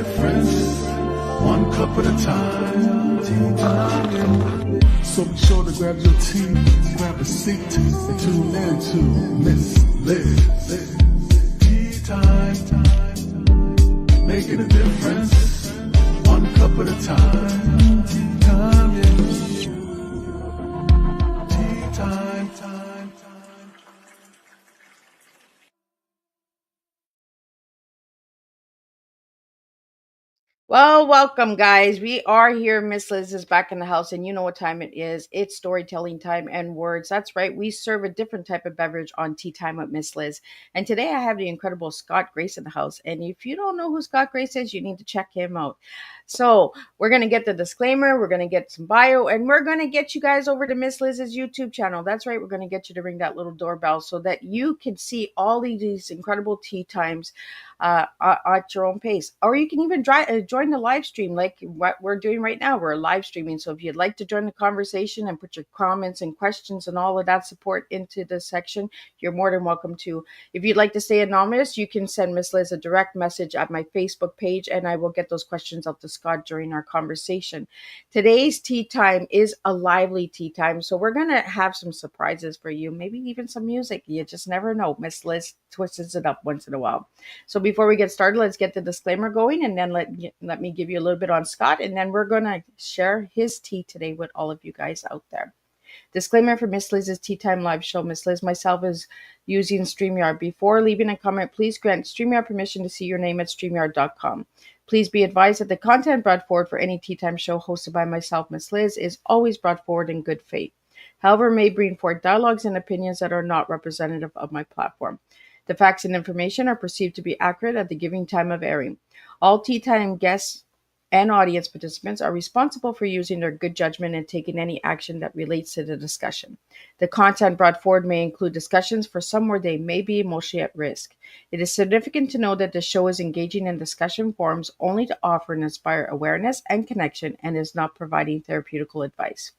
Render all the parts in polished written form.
difference, one cup at a time. Tea time. So be sure to grab your tea, grab a seat, and tune in to Miss Lizz. Tea time, making a difference, one cup at a time. Tea time, yeah. Tea time, time. Well, welcome, guys. We are here. Miss Liz is back in the house, and you know what time it is. It's storytelling time and words. That's right. We serve a different type of beverage on Tea Time with Miss Liz. And today I have the incredible Scott Grace in the house. And if you don't know who Scott Grace is, you need to check him out. So we're going to get the disclaimer, we're going to get some bio, and we're going to get you guys over to Miss Liz's YouTube channel. That's right. We're going to get you to ring that little doorbell so that you can see all these incredible tea times at your own pace. Or you can even join the live stream like what we're doing right now. We're live streaming. So if you'd like to join the conversation and put your comments and questions and all of that support into this section, you're more than welcome to. If you'd like to stay anonymous, you can send Miss Liz a direct message at my Facebook page, and I will get those questions out to Scott during our conversation. Today's tea time is a lively tea time, so we're going to have some surprises for you, maybe even some music. You just never know. Miss Liz twists it up once in a while. So before we get started, let's get the disclaimer going, and then let me give you a little bit on Scott, and then we're going to share his tea today with all of you guys out there. Disclaimer for Miss Liz's Tea Time Live Show. Miss Liz, myself, is using StreamYard. Before leaving a comment, please grant StreamYard permission to see your name at StreamYard.com. Please be advised that the content brought forward for any Tea Time show hosted by myself, Miss Liz, is always brought forward in good faith. However, may bring forth dialogues and opinions that are not representative of my platform. The facts and information are perceived to be accurate at the given time of airing. All Tea Time guests and audience participants are responsible for using their good judgment and taking any action that relates to the discussion. The content brought forward may include discussions for some where they may be emotionally at risk. It is significant to know that the show is engaging in discussion forums only to offer and inspire awareness and connection and is not providing therapeutical advice.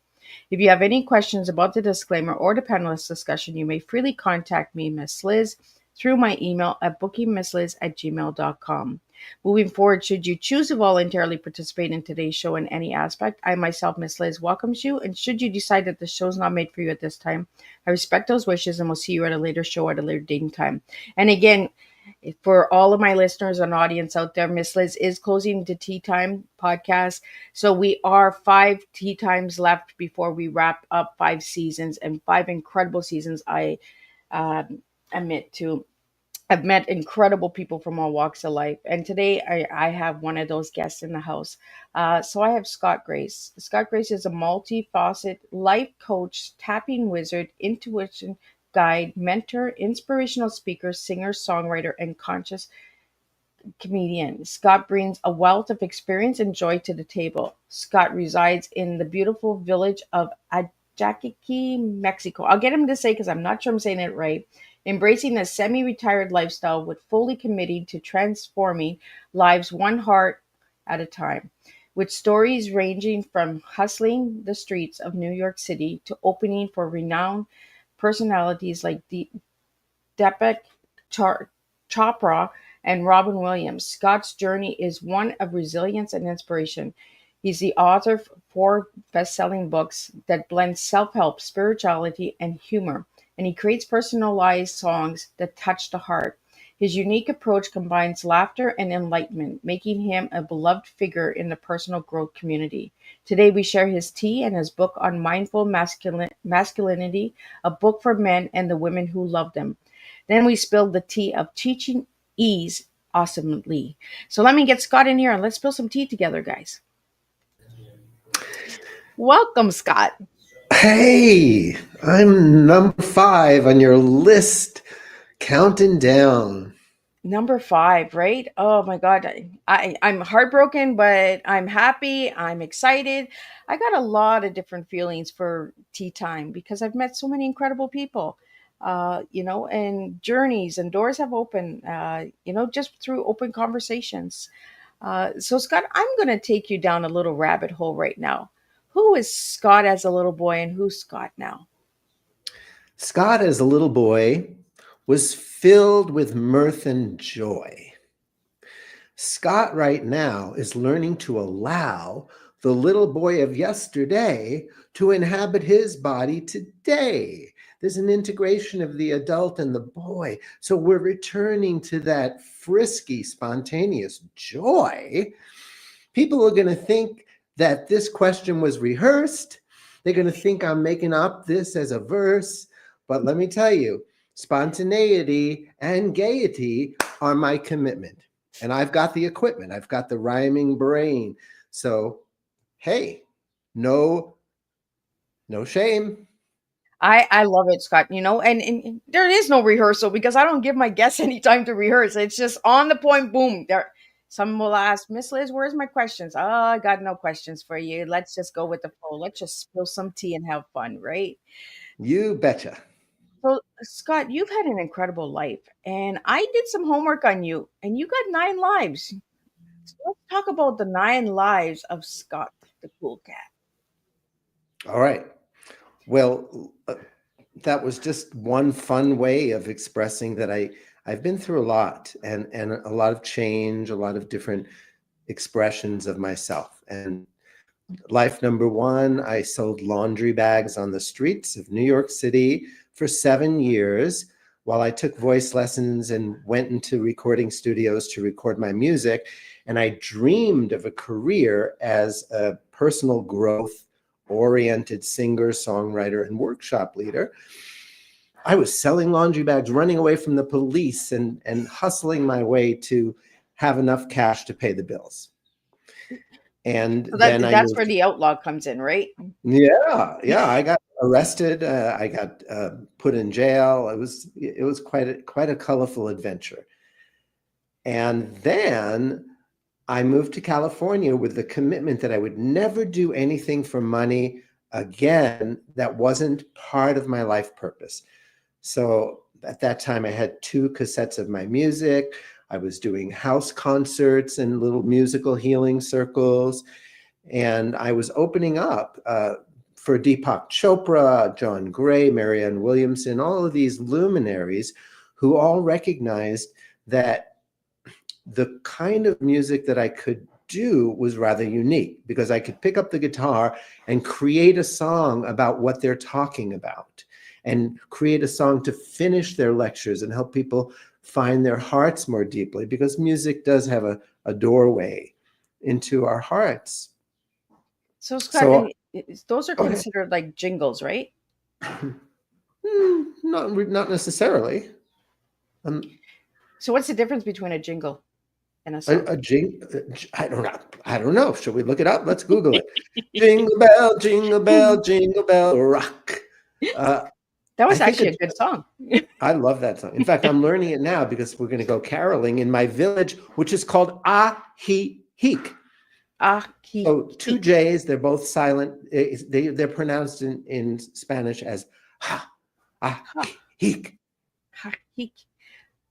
If you have any questions about the disclaimer or the panelist discussion, you may freely contact me, Miss Liz, through my email at bookingmissliz@gmail.com. Moving forward, should you choose to voluntarily participate in today's show in any aspect, I myself, Miss Liz, welcomes you. And should you decide that the show is not made for you at this time, I respect those wishes and will see you at a later show at a later date and time. And again, for all of my listeners and audience out there, Miss Liz is closing the Tea Time podcast. So we are 5 tea times left before we wrap up 5 seasons and 5 incredible seasons. I admit to. I've met incredible people from all walks of life. And today I have one of those guests in the house. So I have Scott Grace. Scott Grace is a multifaceted life coach, tapping wizard, intuition guide, mentor, inspirational speaker, singer, songwriter, and conscious comedian. Scott brings a wealth of experience and joy to the table. Scott resides in the beautiful village of Ajaquique, Mexico. I'll get him to say because I'm not sure I'm saying it right. Embracing a semi-retired lifestyle with fully committing to transforming lives one heart at a time. With stories ranging from hustling the streets of New York City to opening for renowned personalities like Deepak Chopra and Robin Williams. Scott's journey is one of resilience and inspiration. He's the author of 4 best-selling books that blend self-help, spirituality, and humor, and he creates personalized songs that touch the heart. His unique approach combines laughter and enlightenment, making him a beloved figure in the personal growth community. Today, we share his tea and his book on mindful masculinity, a book for men and the women who love them. Then we spill the tea of teaching ease awesomely. So let me get Scott in here and let's spill some tea together, guys. Welcome, Scott. Hey, I'm number 5 on your list, counting down. Number 5, right? Oh my God. I'm heartbroken, but I'm happy. I'm excited. I got a lot of different feelings for tea time because I've met so many incredible people, and journeys and doors have opened, just through open conversations. So, Scott, I'm going to take you down a little rabbit hole right now. Who is Scott as a little boy and who's Scott now? Scott, as a little boy, was filled with mirth and joy. Scott right now is learning to allow the little boy of yesterday to inhabit his body today. There's an integration of the adult and the boy. So we're returning to that frisky, spontaneous joy. People are going to think that this question was rehearsed. They're going to think I'm making up this as a verse. But let me tell you, spontaneity and gaiety are my commitment. And I've got the equipment. I've got the rhyming brain. So, hey, no shame. I love it, Scott. And there is no rehearsal because I don't give my guests any time to rehearse. It's just on the point, boom. There, some will ask, Miss Liz, where's my questions? Oh, I got no questions for you. Let's just go with the flow. Let's just spill some tea and have fun, right? You betcha. So, Scott, you've had an incredible life, and I did some homework on you, and you got 9 lives. So let's talk about the 9 lives of Scott, the cool cat. All right. Well, that was just one fun way of expressing that I've been through a lot and a lot of change, a lot of different expressions of myself. And life number one, I sold laundry bags on the streets of New York City for 7 years while I took voice lessons and went into recording studios to record my music. And I dreamed of a career as a personal growth oriented singer, songwriter, and workshop leader. I was selling laundry bags, running away from the police and hustling my way to have enough cash to pay the bills. And So then I that's where moved. the outlaw comes in, right? Yeah. I got arrested. I got put in jail. It was quite a colorful adventure. And then I moved to California with the commitment that I would never do anything for money again that wasn't part of my life purpose. So at that time, I had 2 cassettes of my music. I was doing house concerts and little musical healing circles. And I was opening up for Deepak Chopra, John Gray, Marianne Williamson, all of these luminaries who all recognized that the kind of music that I could do was rather unique because I could pick up the guitar and create a song about what they're talking about and create a song to finish their lectures and help people find their hearts more deeply, because music does have a doorway into our hearts. So, Scott, So, those are go ahead. considered like jingles, right? Not necessarily. So, what's the difference between a jingle and a song? I don't know. Should we look it up? Let's Google it. Jingle bell, rock. That was I think actually a good song. I love that song. In fact, I'm learning it now because we're going to go caroling in my village, which is called Ahihic. So 2 J's, they're both silent. They're pronounced in Spanish as Ahihic.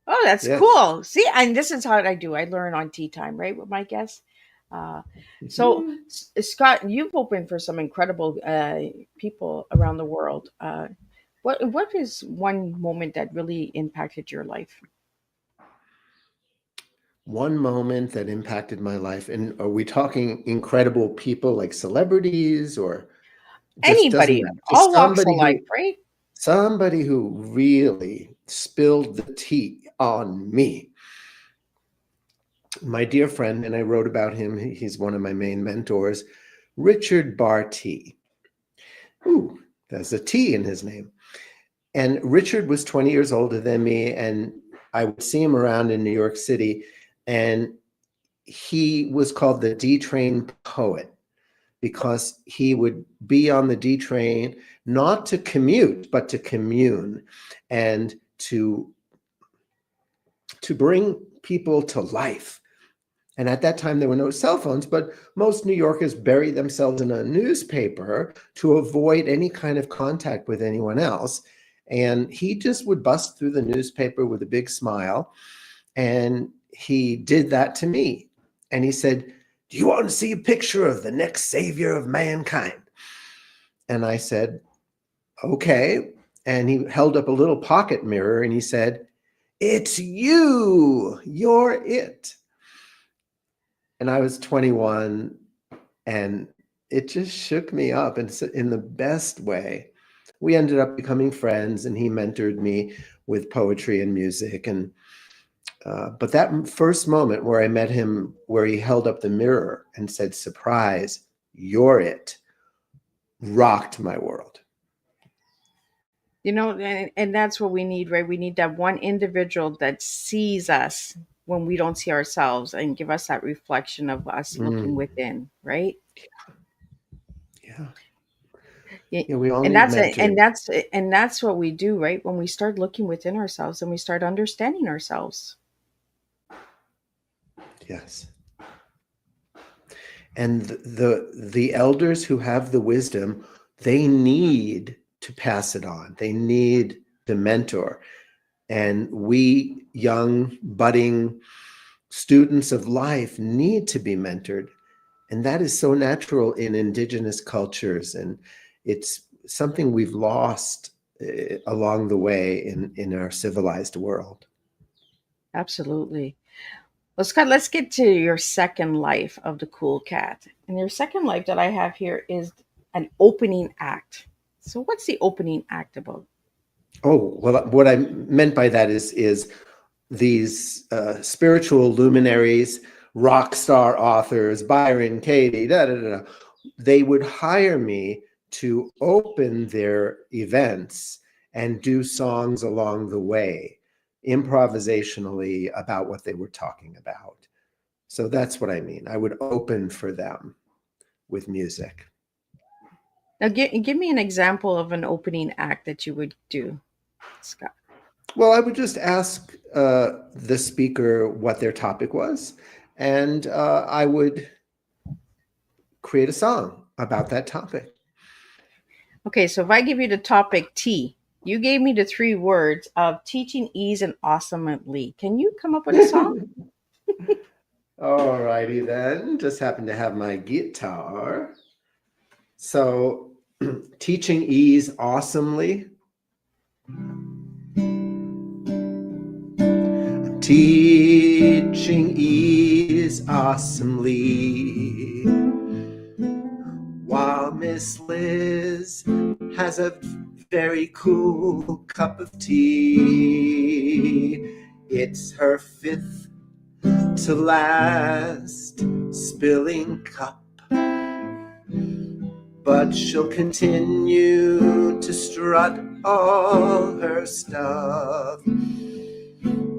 Oh, that's Yes. cool. See, and this is how I do. I learn on tea time, right, with my guests. So, Scott, you've opened for some incredible people around the world. What is one moment that really impacted your life? One moment that impacted my life, and are we talking incredible people like celebrities, or just doesn't Anybody, matter? Just all walks of life, right? somebody who really spilled the tea on me. My dear friend, and I wrote about him, he's one of my main mentors, Richard Barty. Ooh, there's a T in his name. And Richard was 20 years older than me, and I would see him around in New York City, and he was called the D train poet because he would be on the D train not to commute, but to commune and to bring people to life. And at that time, there were no cell phones, but most New Yorkers buried themselves in a newspaper to avoid any kind of contact with anyone else. And he just would bust through the newspaper with a big smile. And he did that to me. And he said, "Do you want to see a picture of the next savior of mankind?" And I said, "Okay." And he held up a little pocket mirror and he said, "It's you. You're it." and I was 21, and it just shook me up in the best way. We ended up becoming friends, and he mentored me with poetry and music. And but that first moment where I met him, where he held up the mirror and said, "Surprise, you're it," rocked my world. You know, and that's what we need, right? We need that one individual that sees us when we don't see ourselves and give us that reflection of us looking Mm, within, right? yeah. Yeah. Yeah, we all And need that's it. mentoring. And that's what we do, right? When we start looking within ourselves and we start understanding ourselves. Yes. And the elders who have the wisdom, they need to pass it on. They need to mentor. And we young, budding students of life need to be mentored. And that is so natural in indigenous cultures. And it's something we've lost along the way in our civilized world. Absolutely. Well, Scott, let's get to your second life of the cool cat. And your second life that I have here is an opening act. So what's the opening act about? Oh, well, what I meant by that is these spiritual luminaries, rock star authors, Byron Katie, da, da, da, da, they would hire me to open their events and do songs along the way, improvisationally about what they were talking about. So that's what I mean. I would open for them with music. Now, give me an example of an opening act that you would do, Scott. Well, I would just ask the speaker what their topic was, and I would create a song about that topic. Okay, so if I give you the topic T, you gave me the three words of teaching ease and awesomely. Can you come up with a song? All righty then. Just happen to have my guitar. So, teaching ease awesomely. Teaching ease awesomely. While Miss Liz has a very cool cup of tea. It's her fifth to last spilling cup, but she'll continue to strut all her stuff.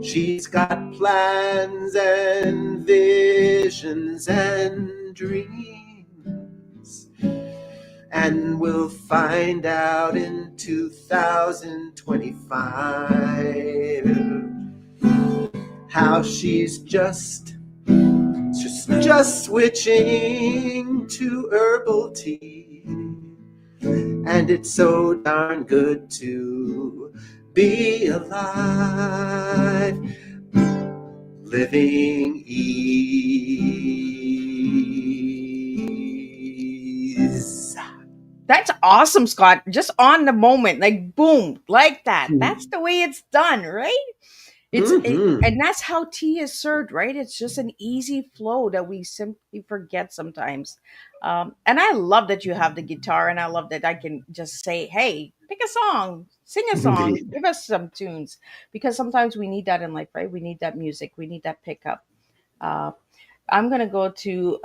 She's got plans and visions and dreams, and we'll find out in 2025 how she's just switching to herbal tea. And it's so darn good to be alive, living ease. That's awesome, Scott. Just on the moment, like boom, like that. That's the way it's done, right? And that's how tea is served, right? It's just an easy flow that we simply forget sometimes. And I love that you have the guitar, and I love that I can just say, "Hey, pick a song, sing a song, Indeed. give us some tunes," because sometimes we need that in life, right? We need that music, we need that pickup. Uh, I'm gonna go to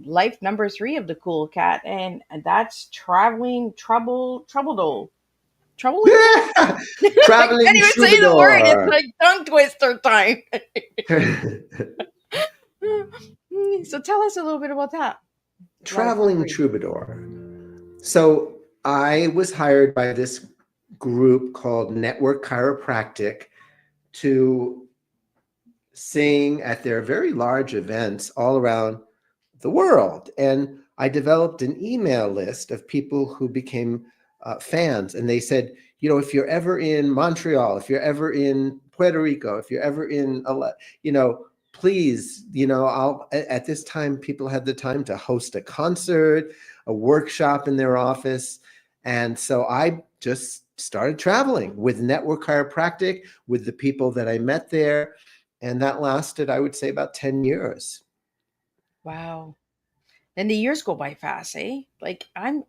life number three of the cool cat, and that's traveling troubledole. Troubling? I Traveling can't even say the word. It's troubadour. like tongue twister time. So tell us a little bit about that. Life Traveling three. troubadour. So I was hired by this group called Network Chiropractic to sing at their very large events all around the world. And I developed an email list of people who became fans. And they said, you know, if you're ever in Montreal, if you're ever in Puerto Rico, if you're ever in, you know, please, you know, at this time, people had the time to host a concert, a workshop in their office. And so I just started traveling with Network Chiropractic, with the people that I met there. And that lasted, I would say, about 10 years. Wow. And the years go by fast, eh? Like I'm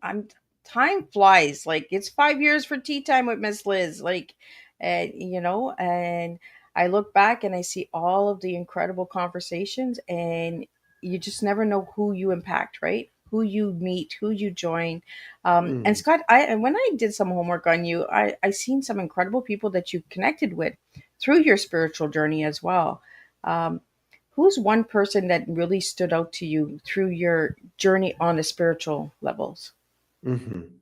time flies. Like it's 5 years for tea time with Miss Liz. Like and I look back and I see all of the incredible conversations, and you just never know who you impact, right? Who you meet, who you join. And Mm, Scott, and when I did some homework on you, I seen some incredible people that you connected with through your spiritual journey as well. Um, Who's one person that really stood out to you through your journey on the spiritual levels? mhm.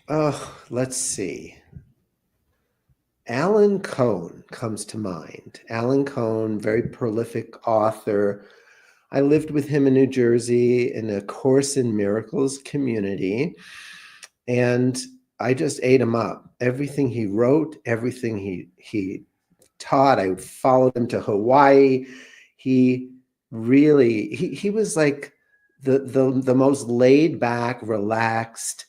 Oh, let's see. Alan Cohn comes to mind. Alan Cohn, very prolific author. I lived with him in New Jersey in a Course in Miracles community, and I just ate him up. Everything he wrote, everything he taught, I followed him to Hawaii. He really he was like the most laid back, relaxed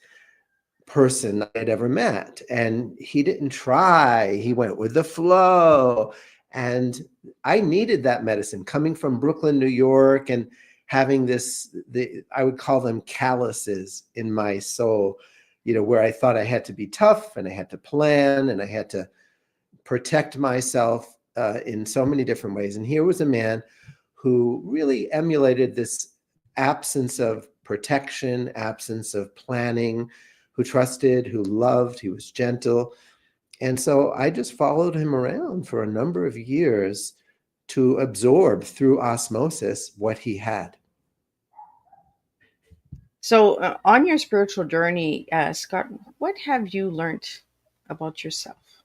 person I had ever met. And he didn't try, he went with the flow. And I needed that medicine coming from Brooklyn, New York, and having I would call them calluses in my soul, where I thought I had to be tough and I had to plan and I had to protect myself in so many different ways. And here was a man who really emulated this absence of protection, absence of planning, who trusted, who loved, he was gentle. And so I just followed him around for a number of years to absorb through osmosis what he had. So, on your spiritual journey, Scott, what have you learned about yourself?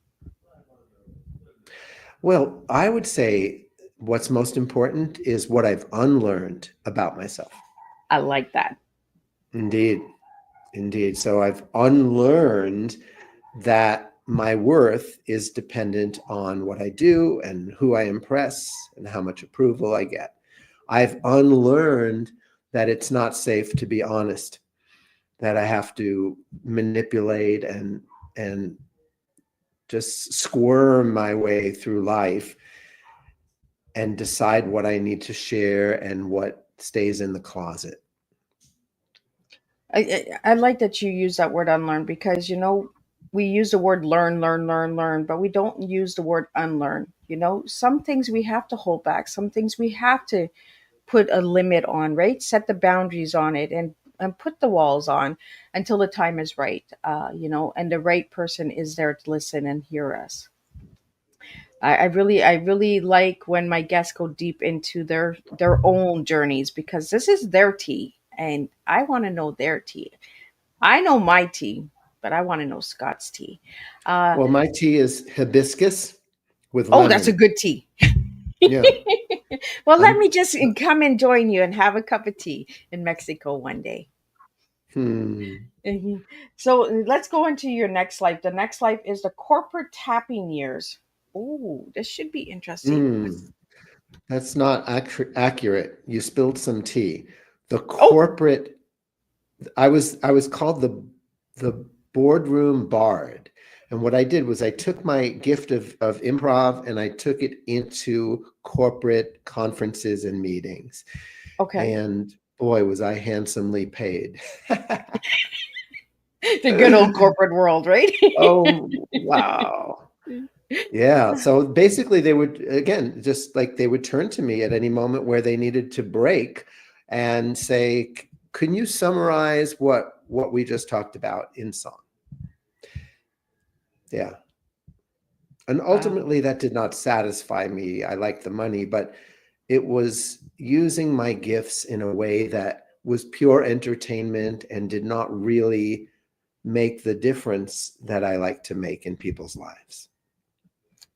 Well, I would say what's most important is what I've unlearned about myself. I like that. Indeed. Indeed. So I've unlearned that my worth is dependent on what I do and who I impress and how much approval I get. I've unlearned that it's not safe to be honest, that I have to manipulate and just squirm my way through life and decide what I need to share and what stays in the closet. I like that you use that word unlearn, because we use the word learn, learn, learn, learn, but we don't use the word unlearn. Some things we have to hold back, some things we have to put a limit on, right? Set the boundaries on it, and put the walls on until the time is right, and the right person is there to listen and hear us. I really like when my guests go deep into their own journeys, because this is their tea, and I want to know their tea. I know my tea, but I want to know Scott's tea. Uh, Well, my tea is hibiscus with oh, that's a lemon. good tea. Yeah. Well, let I'm, me just come and join you and have a cup of tea in Mexico one day. hmm. Mhm. So let's go into your next life. The next life is the corporate tapping years. Oh, this should be interesting. That's not accurate. You spilled some tea. The Oh, corporate, I was called the boardroom bard. And what I did was I took my gift of improv and I took it into corporate conferences and meetings. okay. And boy, was I handsomely paid. The good old corporate world, right? Oh, wow. Yeah. So basically, they would, again, just like they would turn to me at any moment where they needed to break and say, can you summarize what we just talked about in song? Yeah. And Wow. ultimately, that did not satisfy me. I liked the money, but it was using my gifts in a way that was pure entertainment and did not really make the difference that I like to make in people's lives.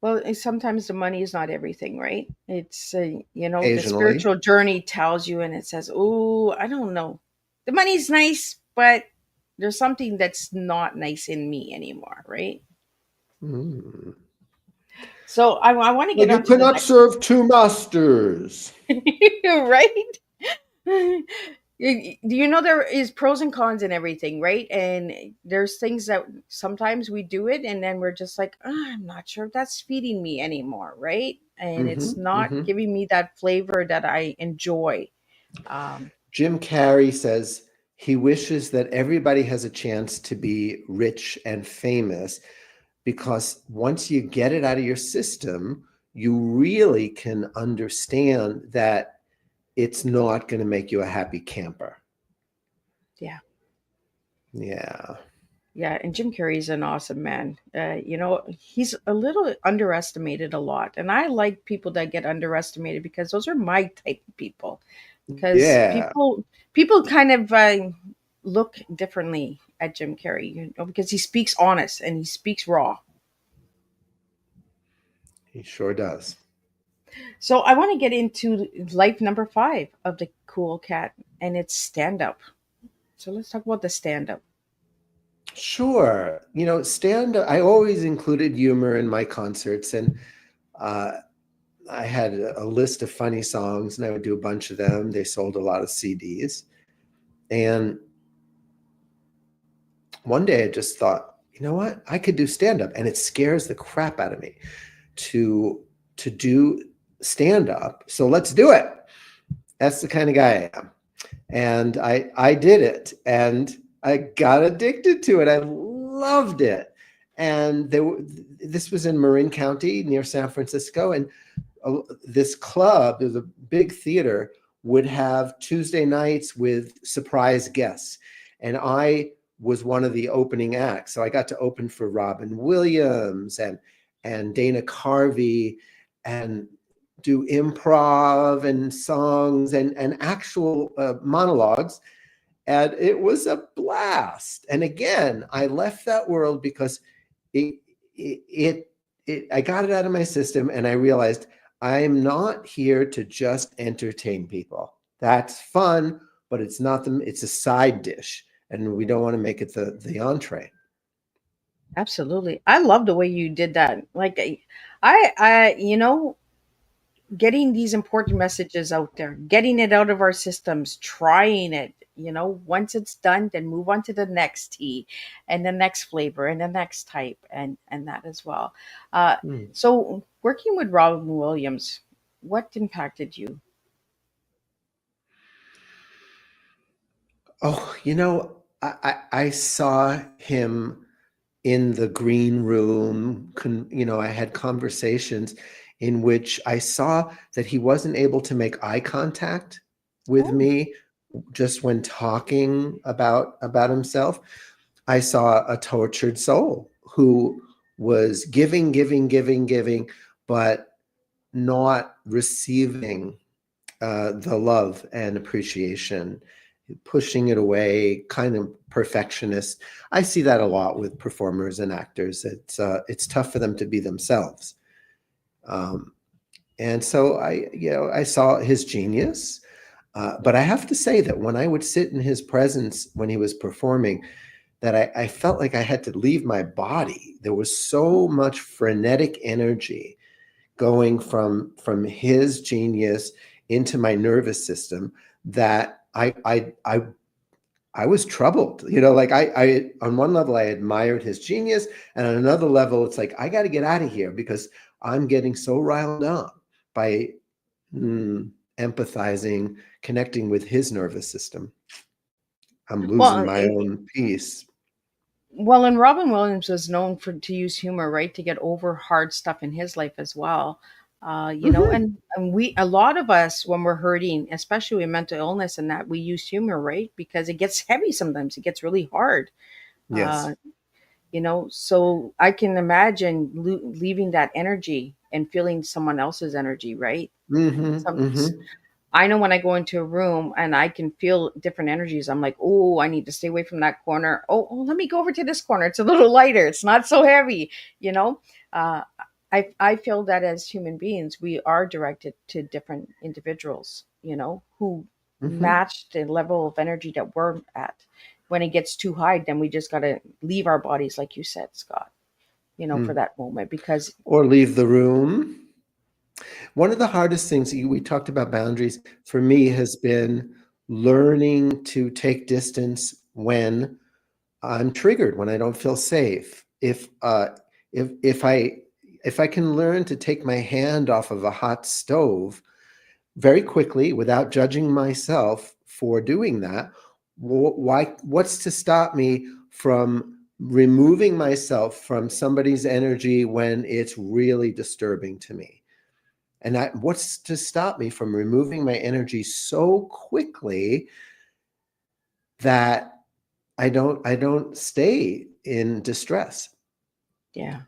Well, sometimes the money is not everything, right? It's, the Occasionally. spiritual journey tells you, and it says, oh, I don't know. The money's nice, but there's something that's not nice in me anymore, right? Mm. So I want to Well, get you on to the cannot next, serve two masters. right? There is pros and cons in everything, right? And there's things that sometimes we do it and then we're just like, I'm not sure if that's feeding me anymore, right? And it's Hmm. not Hmm. giving me that flavor that I enjoy. Um, Jim Carrey says he wishes that everybody has a chance to be rich and famous, because once you get it out of your system, you really can understand that it's not going to make you a happy camper. yeah. Yeah. Yeah, and Jim Carrey's an awesome man. He's a little underestimated a lot, and I like people that get underestimated because those are my type of people. Because Yeah. people kind of look differently at Jim Carrey, because he speaks honest and he speaks raw. He sure does. So I want to get into life number 5 of the cool cat, and it's stand up. So let's talk about the stand up. Sure. Stand up, I always included humor in my concerts, and uh, I had a list of funny songs, and I would do a bunch of them. They sold a lot of CDs. And one day I just thought, you know what? I could do stand up, and it scares the crap out of me to do stand up. So let's do it. That's the kind of guy I am. And I did it, and I got addicted to it. I loved it. And this was in Marin County near San Francisco, and this club, there's a big theater, would have Tuesday nights with surprise guests. And I was one of the opening acts. So I got to open for Robin Williams and Dana Carvey, and do improv and songs and actual monologues. And it was a blast. And again, I left that world because I got it out of my system, and I realized I'm not here to just entertain people. That's fun, but it's not it's a side dish, and we don't want to make it the entree. Absolutely. I love the way you did that. Like getting these important messages out there, getting it out of our systems, trying it, once it's done, then move on to the next tea and the next flavor and the next type, and that as well. Uh, Hmm. so working with Robin Williams, what impacted you? Oh, I saw him in the green room. I had conversations in which I saw that he wasn't able to make eye contact with Oh, me just when talking about himself. I saw a tortured soul who was giving, giving, giving, giving, but not receiving the love and appreciation, pushing it away, kind of perfectionist. I see that a lot with performers and actors. It's tough for them to be themselves. Um, and so I saw his genius. But I have to say that when I would sit in his presence when he was performing, that I felt like I had to leave my body. There was so much frenetic energy going from his genius into my nervous system that I was troubled. Like I on one level I admired his genius, and on another level it's like I got to get out of here because I'm getting so riled up by empathizing, connecting with his nervous system. I'm losing well, my own peace. and Robin Williams was known for to use humor, right, to get over hard stuff in his life as well. Mhm. And we, a lot of us, when we're hurting, especially with mental illness, and that we use humor, right, because it gets heavy sometimes. It gets really hard. Yes. Uh, so I can imagine leaving that energy and feeling someone else's energy, right? Mhm. Some Mhm. I know when I go into a room and I can feel different energies, I'm like, oh, I need to stay away from that corner. Oh, let me go over to this corner. It's a little lighter. It's not so heavy, you know? Uh, I feel that as human beings, we are directed to different individuals, who Mhm. match the level of energy that we're at. When it gets too high, then we just got to leave our bodies, like you said, Scott, for Mm. that moment. Because, Or leave the room. One of the hardest things we talked about boundaries for me has been learning to take distance when I'm triggered, when I don't feel safe. If I can learn to take my hand off of a hot stove, very quickly without judging myself for doing that. What's to stop me from removing myself from somebody's energy when it's really disturbing to me? And what's to stop me from removing my energy so quickly that I don't stay in distress? Yeah.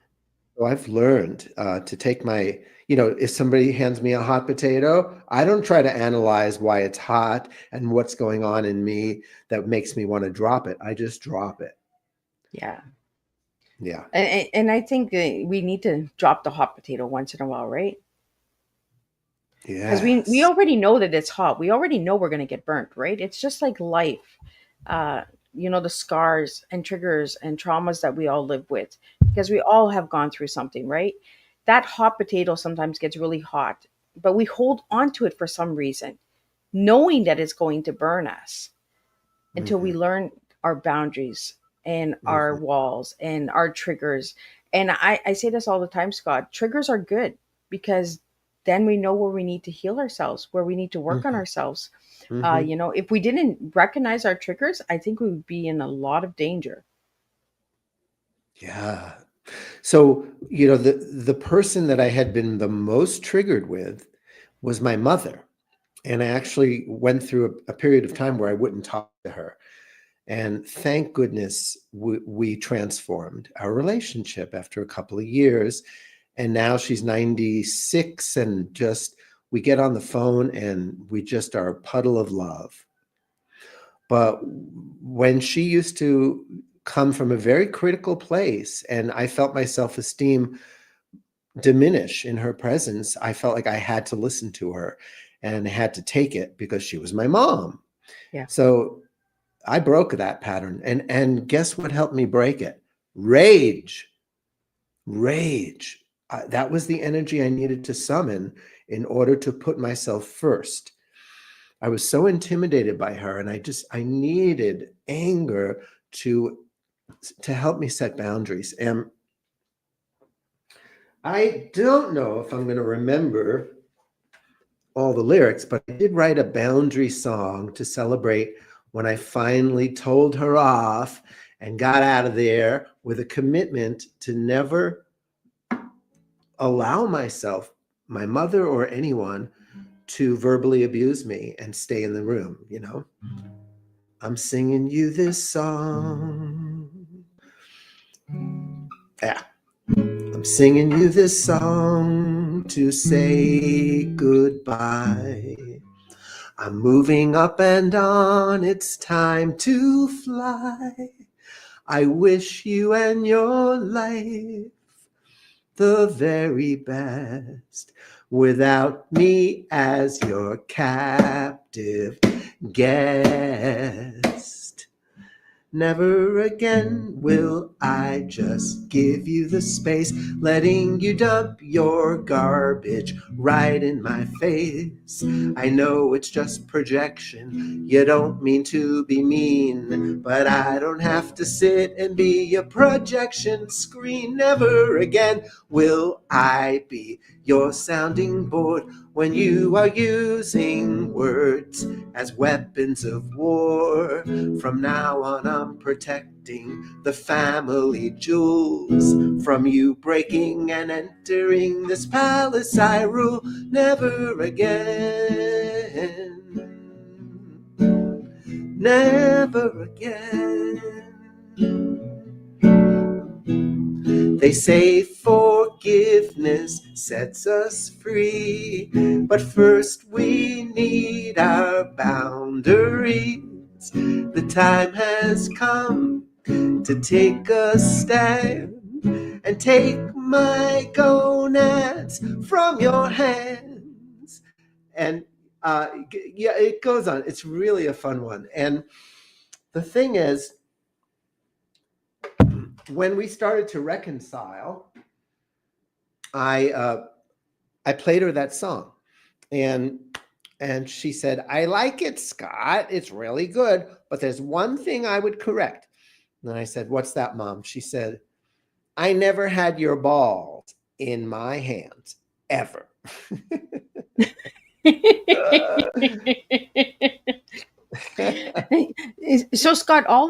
So I've learned to take my, if somebody hands me a hot potato, I don't try to analyze why it's hot and what's going on in me that makes me want to drop it. I just drop it. Yeah. Yeah. And I think we need to drop the hot potato once in a while, right? Because we Yes. already know that it's hot. We already know we're going to get burnt, right? It's just like life. uh the scars and triggers and traumas that we all live with, because we all have gone through something, right? That hot potato sometimes gets really hot, but we hold on to it for some reason, knowing that it's going to burn us, until we Hmm. learn our boundaries and our Hmm. walls and our triggers. And I say this all the time, Scott: triggers are good, because then we know where we need to heal ourselves, where we need to work on Hmm. ourselves. Hmm. If we didn't recognize our triggers, I think we would be in a lot of danger. Yeah. So, the person that I had been the most triggered with was my mother. And I actually went through a period of time where I wouldn't talk to her. And thank goodness we transformed our relationship after a couple of years. And now she's 96, and just we get on the phone and we just are a puddle of love. But when she used to come from a very critical place and I felt my self-esteem diminish in her presence, I felt like I had to listen to her and had to take it because she was my mom. Yeah. So I broke that pattern. And guess what helped me break it? Rage. Rage. That was the energy I needed to summon in order to put myself first. I was so intimidated by her, and I needed anger to help me set boundaries. And I don't know if I'm going to remember all the lyrics, but I did write a boundary song to celebrate when I finally told her off and got out of there with a commitment to never allow myself, my mother or anyone, to verbally abuse me and stay in the room. I'm singing you this song. Yeah. I'm singing you this song to say goodbye. I'm moving up and on, it's time to fly. I wish you and your life the very best, without me as your captive guest. Never again will I just give you the space, letting you dump your garbage right in my face. I know it's just projection, you don't mean to be mean, but I don't have to sit and be a projection screen. Never again will I be your sounding board when you are using words as weapons of war. From now on, I'm protecting the family jewels from you breaking and entering this palace I rule. Never again, never again. They say forgiveness sets us free, but first we need our boundaries. The time has come to take a stand and take my gonads from your hands. And yeah, it goes on. It's really a fun one. And the thing is, when we started to reconcile, I played her that song, and she said, "I like it, Scott. It's really good, but there's one thing I would correct." And I said, "What's that, Mom?" She said, "I never had your balls in my hands ever." So Scott, all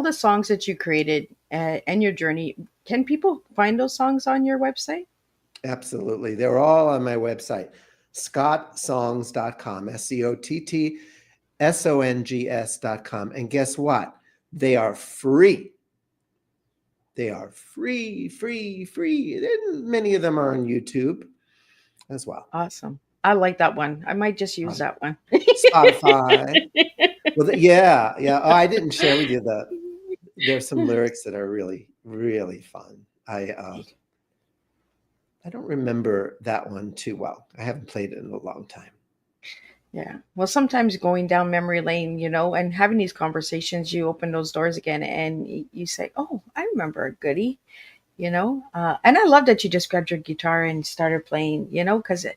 the songs that you created and your journey, can people find those songs on your website? Absolutely. They're all on my website, scottsongs.com, SCOTTSONGS.com. And guess what? They are free. They are free, free, free. And many of them are on YouTube as well. Awesome. I like that one. I might just use that one. Spotify. Well, yeah, yeah. Oh, I didn't share with you there's some lyrics that are really, really fun. I don't remember that one too well. I haven't played it in a long time. Yeah. Well, sometimes going down memory lane, and having these conversations, you open those doors again and you say, oh, I remember a goodie, And I love that you just grabbed your guitar and started playing, because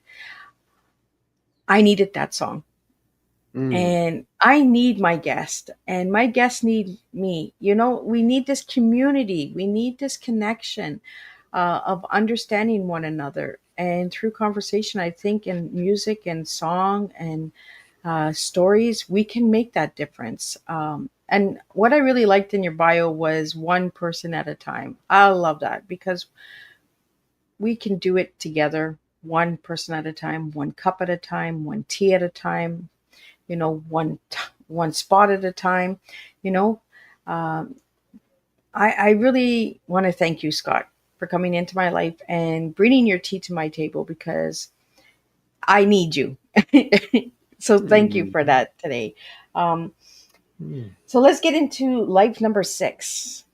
I needed that song. And I need my guest, and my guests need me. We need this community. We need this connection of understanding one another. And through conversation, I think in music and song and stories, we can make that difference. And what I really liked in your bio was one person at a time. I love that because we can do it together, one person at a time, one cup at a time, one tea at a time, one spot at a time. I really want to thank you, Scott, for coming into my life and bringing your tea to my table because I need you. So thank you for that today. So let's get into life number 6.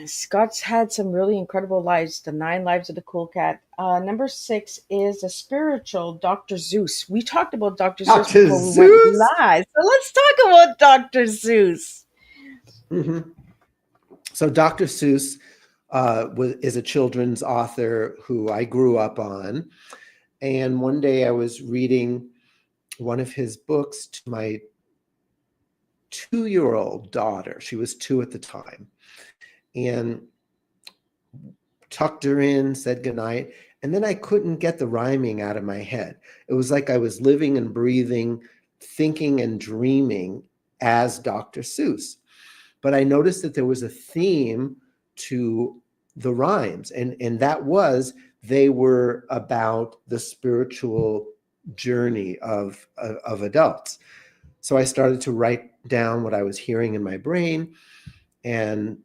Scott's had some really incredible lives, the 9 lives of the cool cat. Number 6 is a spiritual Dr. Seuss. We talked about Dr. Seuss before we went live. So let's talk about Dr. Seuss. Mm-hmm. So Dr. Seuss is a children's author who I grew up on. And one day I was reading one of his books to my 2-year-old daughter. She was 2 at the time. And tucked her in, said goodnight. And then I couldn't get the rhyming out of my head. It was like I was living and breathing, thinking and dreaming as Dr. Seuss. But I noticed that there was a theme to the rhymes. And that was, they were about the spiritual journey of adults. So I started to write down what I was hearing in my brain, and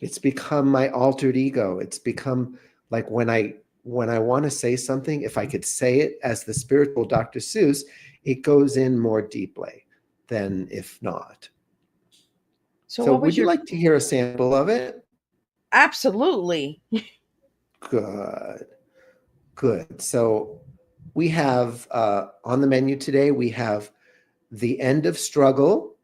it's become my altered ego. It's become like when I want to say something, if I could say it as the spiritual Dr. Seuss, it goes in more deeply than if not. So would you like to hear a sample of it? Absolutely. Good. So we have on the menu today, we have the end of struggle.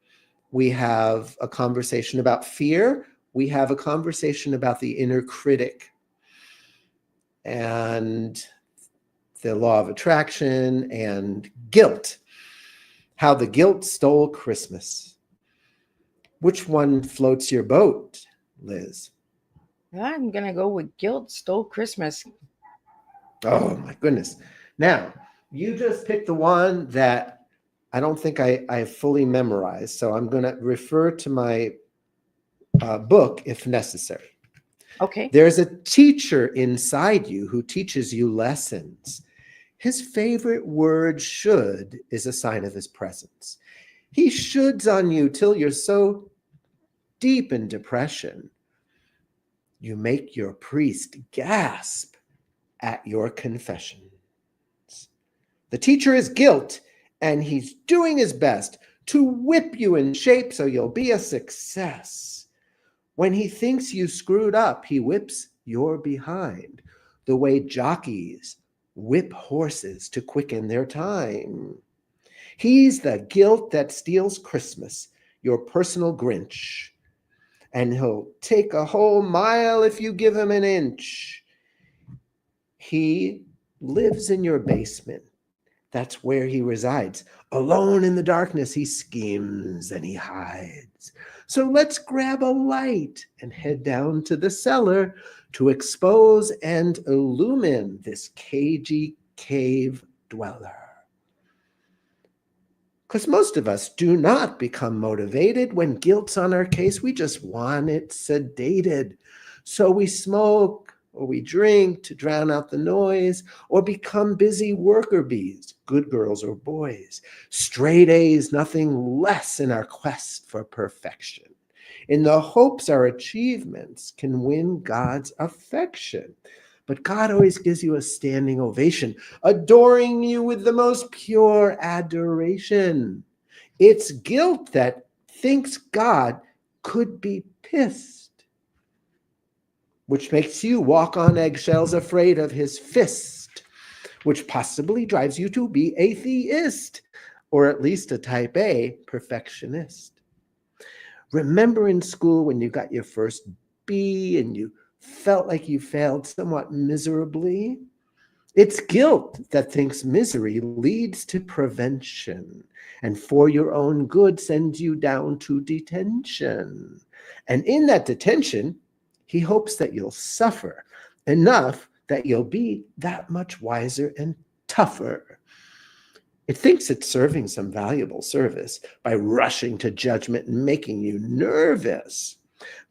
We have a conversation about fear. We have a conversation about the inner critic and the law of attraction and guilt, how the guilt stole Christmas. Which one floats your boat, Liz? I'm going to go with guilt stole Christmas. Oh, my goodness. Now, you just picked the one that I don't think I fully memorized, so I'm going to refer to my book if necessary. Okay. There's a teacher inside you who teaches you lessons. His favorite word, should, is a sign of his presence. He shoulds on you till you're so deep in depression, you make your priest gasp at your confessions. The teacher is guilt, and he's doing his best to whip you in shape so you'll be a success. When he thinks you screwed up, he whips your behind, the way jockeys whip horses to quicken their time. He's the guilt that steals Christmas, your personal Grinch, and he'll take a whole mile if you give him an inch. He lives in your basement. That's where he resides. Alone in the darkness, he schemes and he hides. So let's grab a light and head down to the cellar to expose and illumine this cagey cave dweller. Because most of us do not become motivated when guilt's on our case. We just want it sedated. So we smoke or we drink to drown out the noise, or become busy worker bees, good girls or boys. Straight A's, nothing less in our quest for perfection, in the hopes our achievements can win God's affection. But God always gives you a standing ovation, adoring you with the most pure adoration. It's guilt that thinks God could be pissed, which makes you walk on eggshells afraid of his fist, which possibly drives you to be a theist, or at least a type A perfectionist. Remember in school when you got your first B and you felt like you failed somewhat miserably? It's guilt that thinks misery leads to prevention, and for your own good sends you down to detention. And in that detention, he hopes that you'll suffer enough that you'll be that much wiser and tougher. It thinks it's serving some valuable service by rushing to judgment and making you nervous.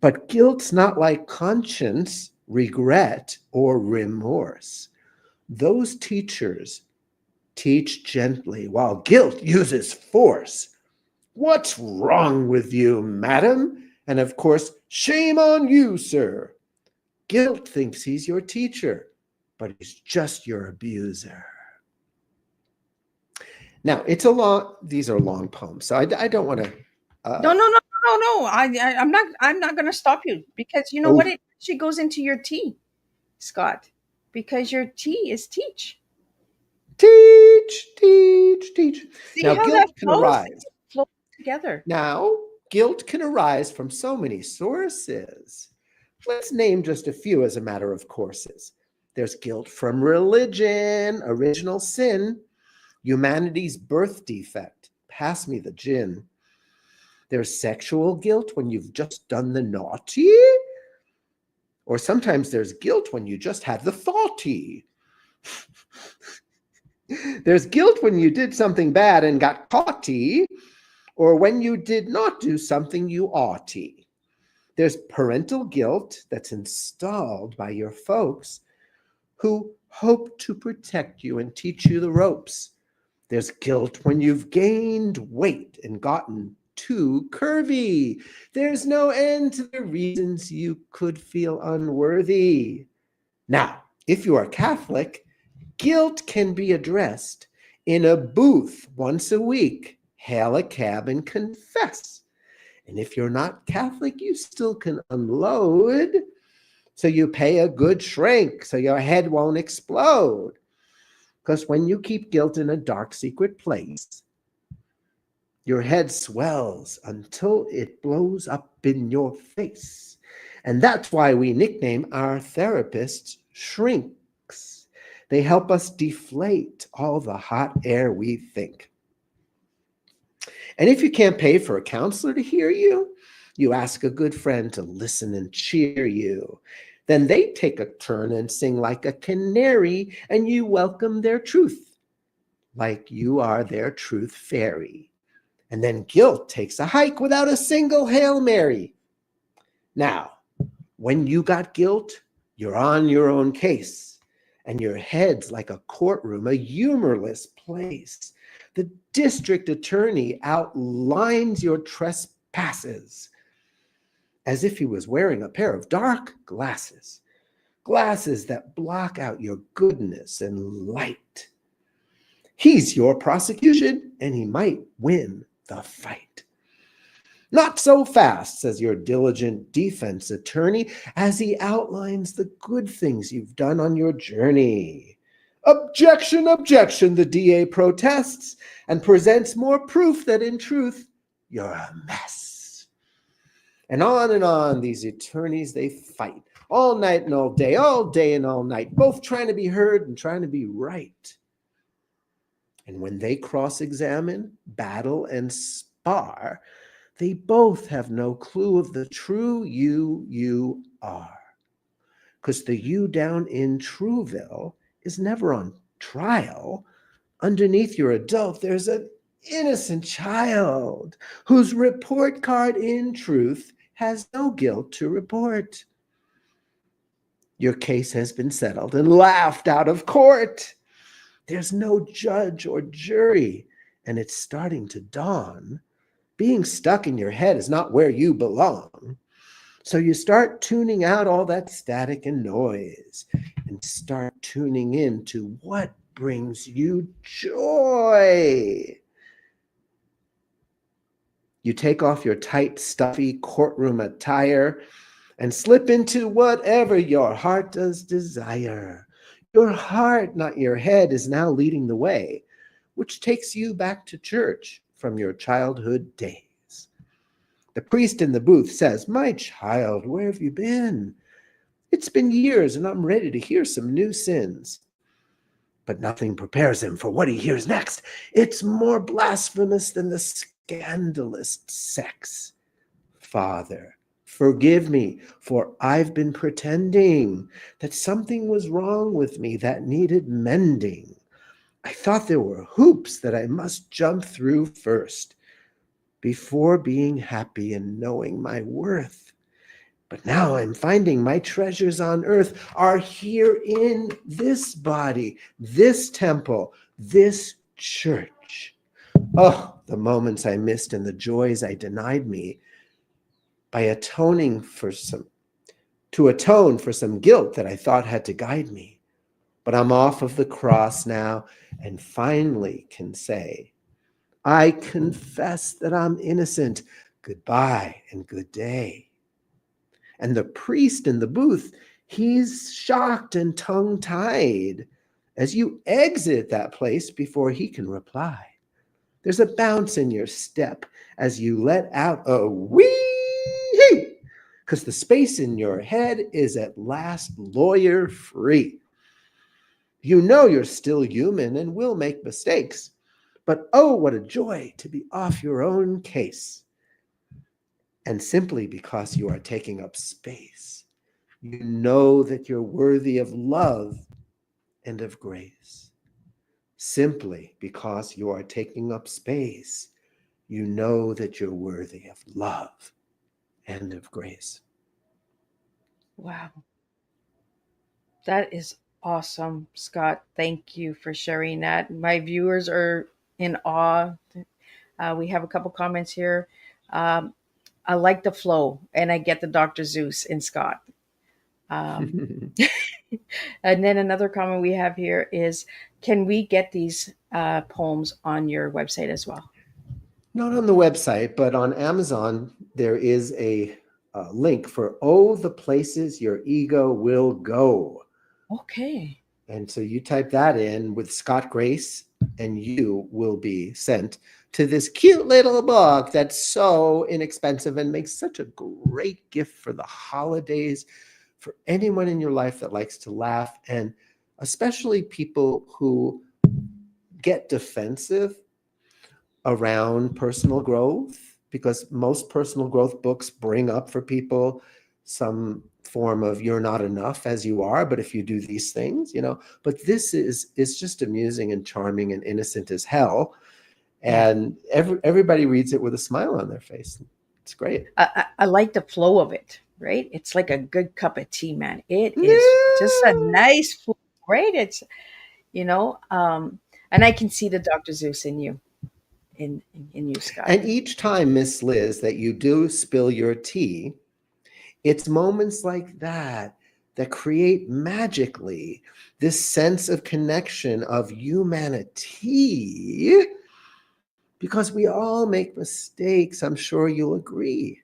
But guilt's not like conscience, regret, or remorse. Those teachers teach gently, while guilt uses force. What's wrong with you, madam? And of course, shame on you, sir. Guilt thinks he's your teacher, but he's just your abuser. Now, these are long poems, so I don't want to. No. I'm not going to stop you, because you know what? It actually goes into your T, Scott, because your T is teach. Teach. See Now, how guilt that can arise. flows together. Now, guilt can arise from so many sources. Let's name just a few as a matter of courses. There's guilt from religion, original sin, humanity's birth defect, pass me the gin. There's sexual guilt when you've just done the naughty, or sometimes there's guilt when you just had the thoughty. There's guilt when you did something bad and got caughty, or when you did not do something you oughty. There's parental guilt that's installed by your folks who hope to protect you and teach you the ropes. There's guilt when you've gained weight and gotten too curvy. There's no end to the reasons you could feel unworthy. Now, if you are Catholic, guilt can be addressed in a booth once a week. Hail a cab and confess. And if you're not Catholic, you still can unload. So you pay a good shrink so your head won't explode. Because when you keep guilt in a dark, secret place, your head swells until it blows up in your face. And that's why we nickname our therapists shrinks. They help us deflate all the hot air we think. And if you can't pay for a counselor to hear you, you ask a good friend to listen and cheer you. Then they take a turn and sing like a canary, and you welcome their truth, like you are their truth fairy. And then guilt takes a hike without a single Hail Mary. Now, when you got guilt, you're on your own case, and your head's like a courtroom, a humorless place. The district attorney outlines your trespasses as if he was wearing a pair of dark glasses, glasses that block out your goodness and light. He's your prosecution, and he might win the fight. Not so fast, says your diligent defense attorney, as he outlines the good things you've done on your journey. Objection, objection, the DA protests and presents more proof that in truth, you're a mess. And on these attorneys, they fight all night and all day and all night, both trying to be heard and trying to be right. And when they cross-examine, battle, and spar, they both have no clue of the true you are. Because the you down in Trueville is never on trial. Underneath your adult, there's an innocent child whose report card in truth has no guilt to report. Your case has been settled and laughed out of court. There's no judge or jury, and it's starting to dawn. Being stuck in your head is not where you belong. So you start tuning out all that static and noise and start tuning in to what brings you joy. You take off your tight, stuffy courtroom attire and slip into whatever your heart does desire. Your heart, not your head, is now leading the way, which takes you back to church from your childhood days. The priest in the booth says, "My child, where have you been? It's been years and I'm ready to hear some new sins." But nothing prepares him for what he hears next. It's more blasphemous than the scandalous sex. "Father, forgive me, for I've been pretending that something was wrong with me that needed mending. I thought there were hoops that I must jump through first before being happy and knowing my worth. But now I'm finding my treasures on earth are here in this body, this temple, this church." Oh, the moments I missed and the joys I denied me by atone for some guilt that I thought had to guide me. But I'm off of the cross now and finally can say, "I confess that I'm innocent. Goodbye and good day." And the priest in the booth, he's shocked and tongue-tied as you exit that place before he can reply. There's a bounce in your step as you let out a wee, because the space in your head is at last lawyer-free. You know you're still human and will make mistakes, but oh, what a joy to be off your own case. And simply because you are taking up space, you know that you're worthy of love and of grace. Simply because you are taking up space, you know that you're worthy of love and of grace. Wow. That is awesome, Scott. Thank you for sharing that. My viewers are in awe. We have a couple comments here. Um, I like the flow, and I get the Dr. Zeus in Scott. Um, and then another comment we have here is, can we get these poems on your website as well? Not on the website, but on Amazon, there is a link for "Oh, the Places Your Ego Will Go." Okay. And so you type that in with Scott Grace, and you will be sent to this cute little book that's so inexpensive and makes such a great gift for the holidays for anyone in your life that likes to laugh, and especially people who get defensive around personal growth, because most personal growth books bring up for people some form of "you're not enough as you are, but if you do these things," but this is just amusing and charming and innocent as hell. And everybody reads it with a smile on their face. It's great. I like the flow of it, right? It's like a good cup of tea, man. It is just a nice flow, right? It's, and I can see the Dr. Zeus in you, in you, Scott. And each time, Miss Liz, that you do spill your tea, it's moments like that create magically this sense of connection of humanity, because we all make mistakes. I'm sure you'll agree.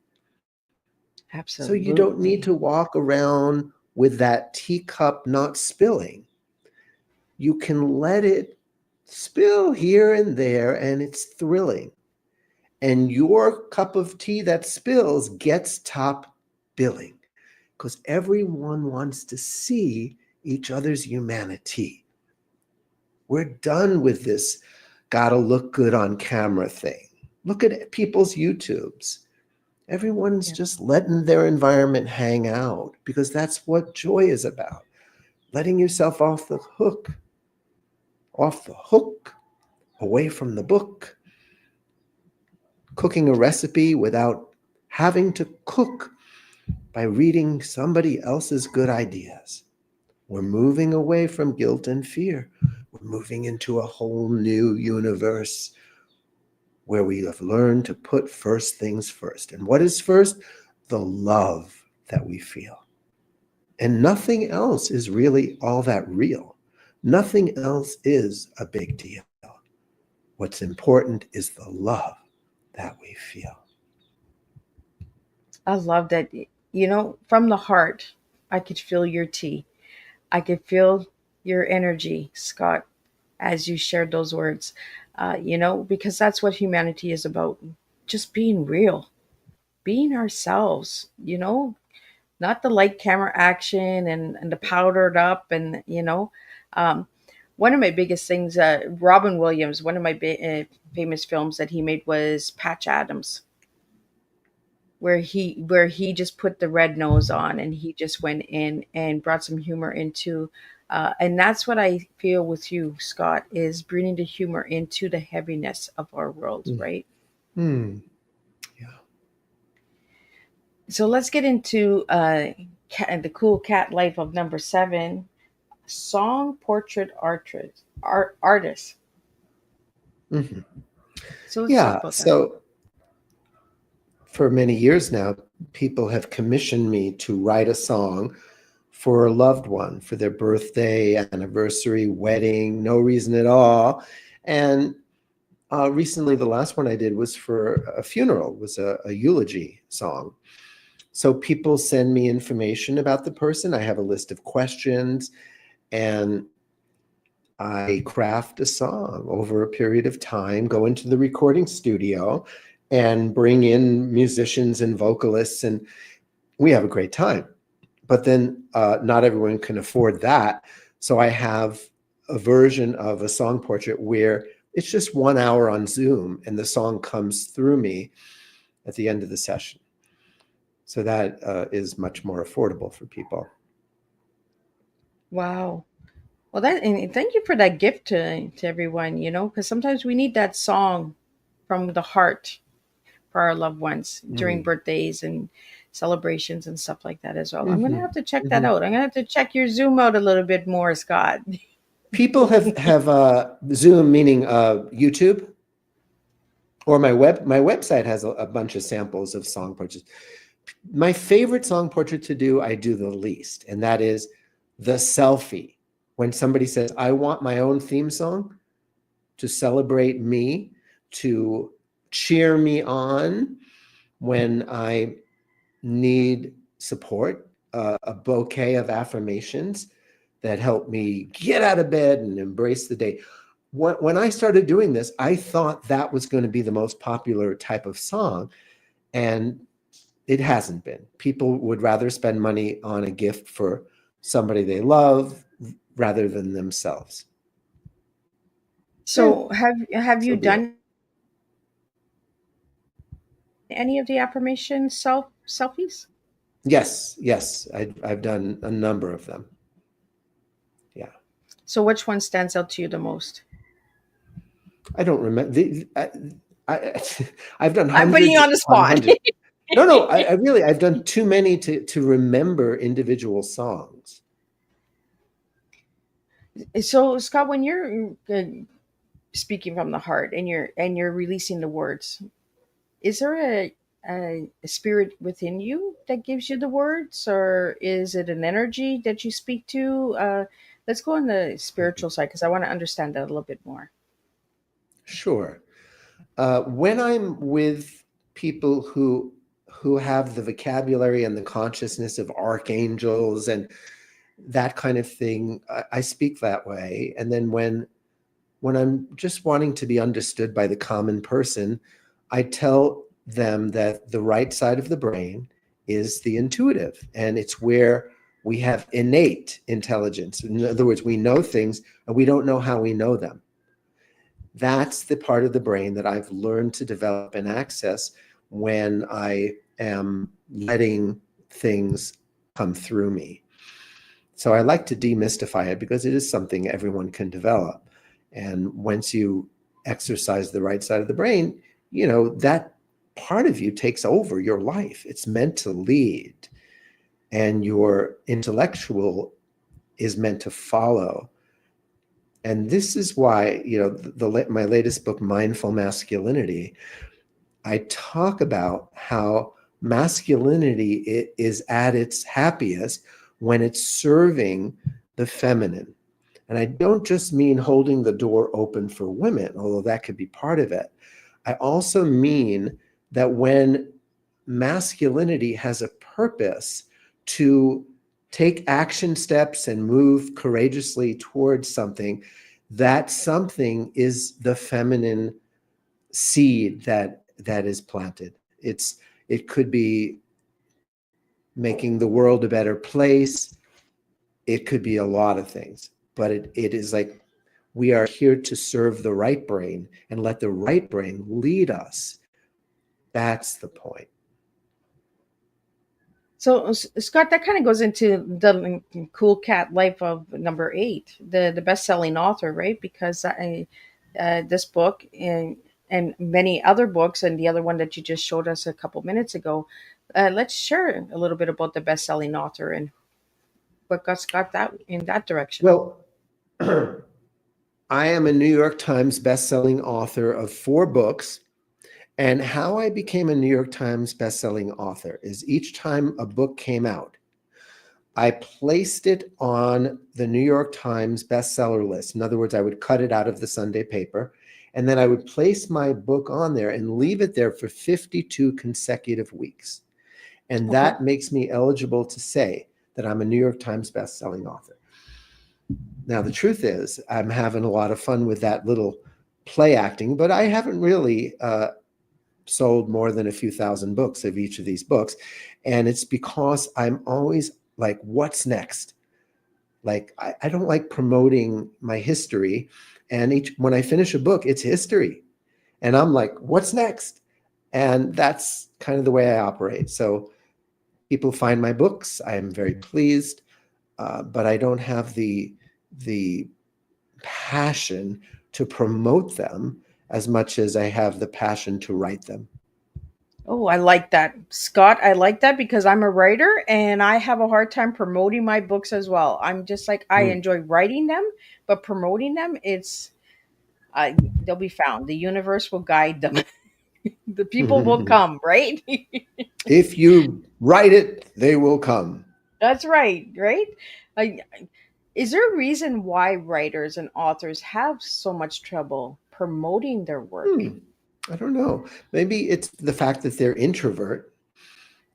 Absolutely. So you don't need to walk around with that teacup not spilling. You can let it spill here and there, and it's thrilling. And your cup of tea that spills gets top billing, because everyone wants to see each other's humanity. We're done with this gotta look good on camera thing. Look at people's YouTubes. Everyone's just letting their environment hang out, because that's what joy is about. Letting yourself off the hook, away from the book, cooking a recipe without having to cook, by reading somebody else's good ideas. We're moving away from guilt and fear. We're moving into a whole new universe where we have learned to put first things first. And what is first? The love that we feel. And nothing else is really all that real. Nothing else is a big deal. What's important is the love that we feel. I love that. From the heart, I could feel your tea. I could feel your energy, Scott, as you shared those words. Because that's what humanity is about. Just being real, being ourselves, not the light camera action and the powdered up. And, um, one of my biggest things, Robin Williams, one of my famous films that he made was Patch Adams, where he just put the red nose on and he just went in and brought some humor into, and that's what I feel with you, Scott, is bringing the humor into the heaviness of our world, Mm. right? Hmm. Yeah. So let's get into the cool cat life of number 7, song portrait artist. Hmm. So let's talk Yeah. about that. So for many years now, people have commissioned me to write a song for a loved one, for their birthday, anniversary, wedding, no reason at all. And recently, the last one I did was for a funeral, was a eulogy song. So people send me information about the person. I have a list of questions, and I craft a song over a period of time, go into the recording studio and bring in musicians and vocalists, and we have a great time. But then not everyone can afford that. So I have a version of a song portrait where it's just 1 hour on Zoom and the song comes through me at the end of the session. So that is much more affordable for people. Wow. Well, and thank you for that gift to everyone, because sometimes we need that song from the heart for our loved ones during Mm. birthdays and celebrations and stuff like that as well. I'm going to Mhm. have to check that Mhm. out. I'm going to have to check your Zoom out a little bit more, Scott. People have Zoom, meaning YouTube, or my website has a bunch of samples of song portraits. My favorite song portrait to do, I do the least, and that is the selfie. When somebody says, I want my own theme song to celebrate me, to cheer me on when I need support, a bouquet of affirmations that help me get out of bed and embrace the day. When I started doing this, I thought that was going to be the most popular type of song, and it hasn't been. People would rather spend money on a gift for somebody they love rather than themselves. So have So you be it. done any of the affirmation selfies? Yes, I've done a number of them. Yeah, So which one stands out to you the most? I don't remember. I, I've done I'm putting you hundreds on the upon spot. hundreds. No, I really, I've done too many to remember individual songs. So Scott, when you're speaking from the heart and you're releasing the words, is there a spirit within you that gives you the words, or is it an energy that you speak to? Let's go on the spiritual side because I want to understand that a little bit more. Sure. When I'm with people who have the vocabulary and the consciousness of archangels and that kind of thing, I speak that way. And then when I'm just wanting to be understood by the common person, I tell them that the right side of the brain is the intuitive, and it's where we have innate intelligence. In other words, we know things and we don't know how we know them. That's the part of the brain that I've learned to develop and access when I am letting things come through me. So I like to demystify it because it is something everyone can develop. And once you exercise the right side of the brain, that part of you takes over your life. It's meant to lead, and your intellectual is meant to follow. And this is why, my latest book, Mindful Masculinity, I talk about how masculinity is at its happiest when it's serving the feminine. And I don't just mean holding the door open for women, although that could be part of it. I also mean that when masculinity has a purpose to take action steps and move courageously towards something, that something is the feminine seed that is planted. It could be making the world a better place. It could be a lot of things, but it is like we are here to serve the right brain and let the right brain lead us. That's the point. So, Scott, that kind of goes into the cool cat life of number 8, the best-selling author, right? Because this book and many other books, and the other one that you just showed us a couple minutes ago, let's share a little bit about the best-selling author and what got Scott that in that direction. Well, I am a New York Times best-selling author of 4 books. And how I became a New York Times best-selling author is each time a book came out, I placed it on the New York Times bestseller list. In other words, I would cut it out of the Sunday paper, and then I would place my book on there and leave it there for 52 consecutive weeks. And that makes me eligible to say that I'm a New York Times bestselling author. Now, the truth is, I'm having a lot of fun with that little play acting, but I haven't really sold more than a few thousand books of each of these books. And it's because I'm always like, what's next? Like, I don't like promoting my history. And when I finish a book, it's history. And I'm like, what's next? And that's kind of the way I operate. So people find my books. I am very pleased, but I don't have the passion to promote them as much as I have the passion to write them. Oh, I like that. Scott, I like that because I'm a writer and I have a hard time promoting my books as well. I'm just like, I enjoy writing them, but promoting them, they'll be found. The universe will guide them. The people will come, right? If you write it, they will come. That's right, right? I, is there a reason why writers and authors have so much trouble promoting their work? I don't know. Maybe it's the fact that their introvert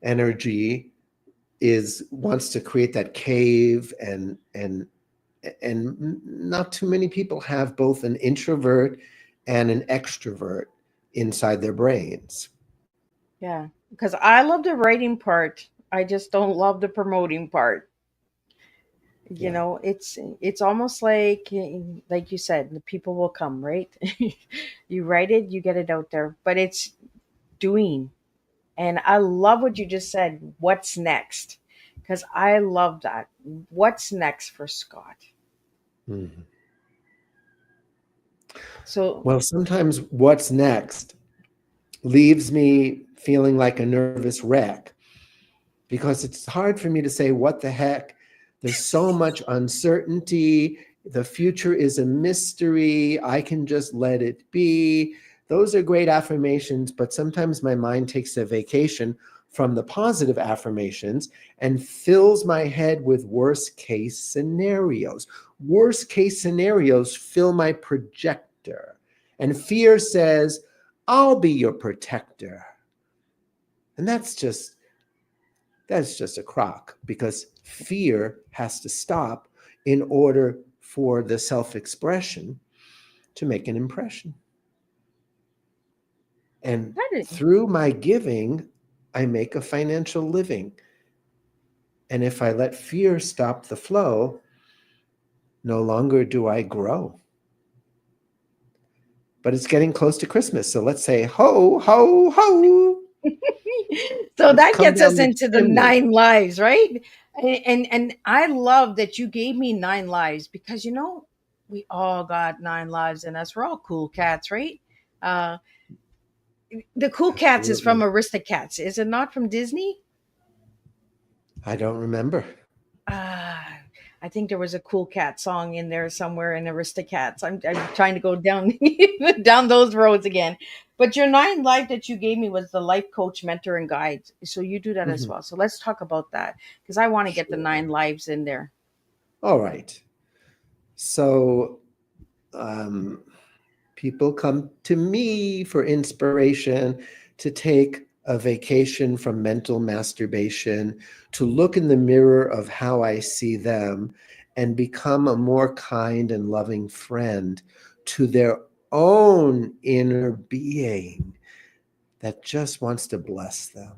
energy wants to create that cave, and not too many people have both an introvert and an extrovert inside their brains. Yeah, because I love the writing part. I just don't love the promoting part. You Yeah. know, it's almost like you said, the people will come, right? You write it, you get it out there, but it's doing. And I love what you just said. What's next? Because I love that. What's next for Scott? Mhm. So, Well, sometimes what's next leaves me feeling like a nervous wreck because it's hard for me to say, what the heck? There's so much uncertainty. The future is a mystery. I can just let it be. Those are great affirmations, but sometimes my mind takes a vacation from the positive affirmations and fills my head with worst case scenarios. Worst case scenarios fill my projector. And fear says, I'll be your protector. And that's just a crock, because fear has to stop in order for the self-expression to make an impression. And that is, through my giving, I make a financial living. And if I let fear stop the flow, no longer do I grow. But it's getting close to Christmas, so let's say ho, ho, ho. so Let's that come gets down us the into the chimney. 9 lives, right? And I love that you gave me 9 lives because we all got 9 lives in us. We're all cool cats, right? Uh, The Cool Cats is from Absolutely. Aristocats. Is it not from Disney? I don't remember. Ah, I think there was a Cool Cat song in there somewhere in Aristocats. I'm trying to go down down those roads again. But your 9 life that you gave me was the life coach, mentor, and guide. So you do that as Mhm. well. So let's talk about that because I want to get the Sure. 9 lives in there. All right. So um, people come to me for inspiration to take a vacation from mental masturbation, to look in the mirror of how I see them and become a more kind and loving friend to their own inner being that just wants to bless them.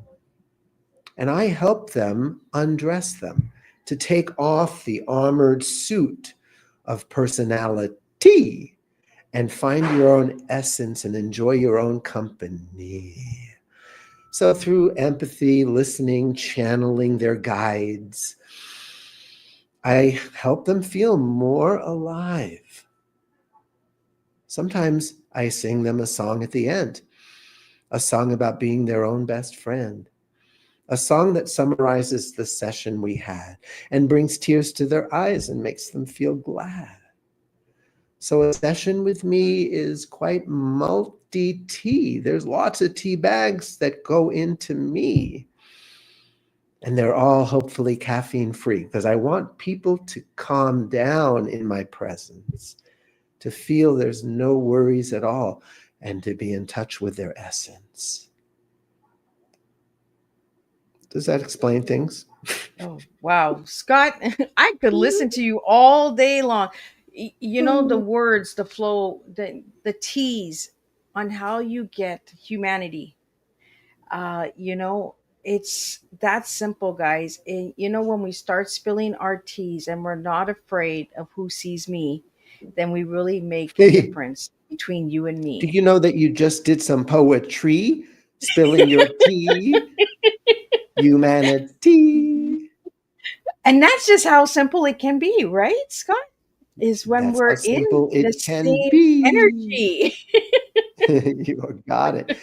And I help them undress them to take off the armored suit of personality and find your own essence and enjoy your own company. So, through empathy, listening, channeling their guides, I help them feel more alive. Sometimes I sing them a song at the end, a song about being their own best friend, a song that summarizes the session we had and brings tears to their eyes and makes them feel glad. So a session with me is quite multi-tea. There's lots of tea bags that go into me. And they're all hopefully caffeine free because I want people to calm down in my presence, to feel there's no worries at all, and to be in touch with their essence. Does that explain things? Oh, wow. Scott, I could listen to you all day long. You know, the words, the flow, the tease on how you get humanity. You know, it's that simple, guys. And, you know, when we start spilling our teas and we're not afraid of who sees me, then we really make a Hey, difference between you and do me. you know that you just did some poetry, spilling your tea, humanity? And that's just how simple it can be, right, Scott? Is when That's how we're in simple the it can same be. energy. You got it.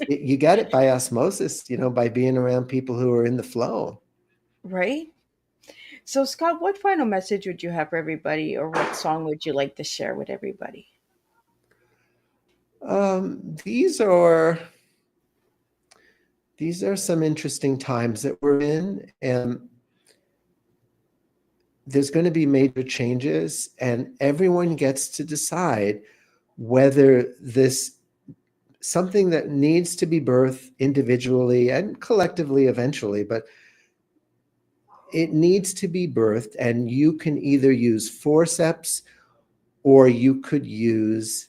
You got it by osmosis, by being around people who are in the flow. Right? So, Scott, what final message would you have for everybody, or what song would you like to share with everybody? These are some interesting times that we're in, and there's going to be major changes, and everyone gets to decide whether this something that needs to be birthed individually and collectively eventually, but it needs to be birthed, and you can either use forceps or you could use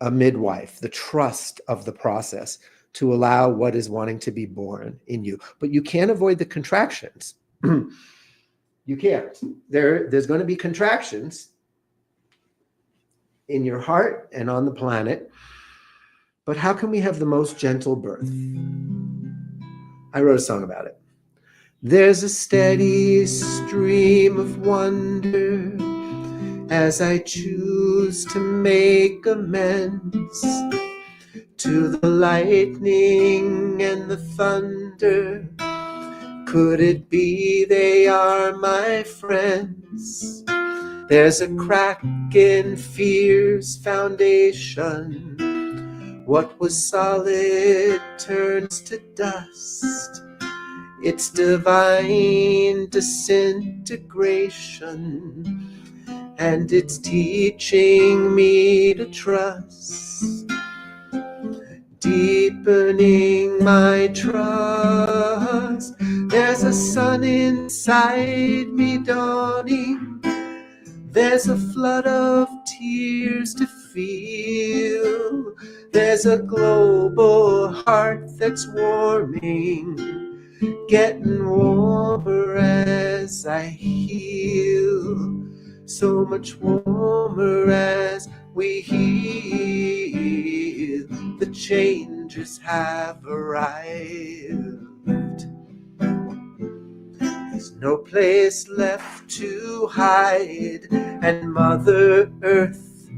a midwife, the trust of the process to allow what is wanting to be born in you. But you can't avoid the contractions. You can't. There's going to be contractions in your heart and on the planet. But how can we have the most gentle birth? I wrote a song about it. There's a steady stream of wonder as I choose to make amends to the lightning and the thunder. Could it be they are my friends? There's a crack in fear's foundation. What was solid turns to dust. It's divine disintegration, and it's teaching me to trust, deepening my trust. There's a sun inside me dawning. There's a flood of tears to feel. There's a global heart that's warming, getting warmer as I heal. So much warmer as we heal. The changes have arrived. There's no place left to hide, and Mother Earth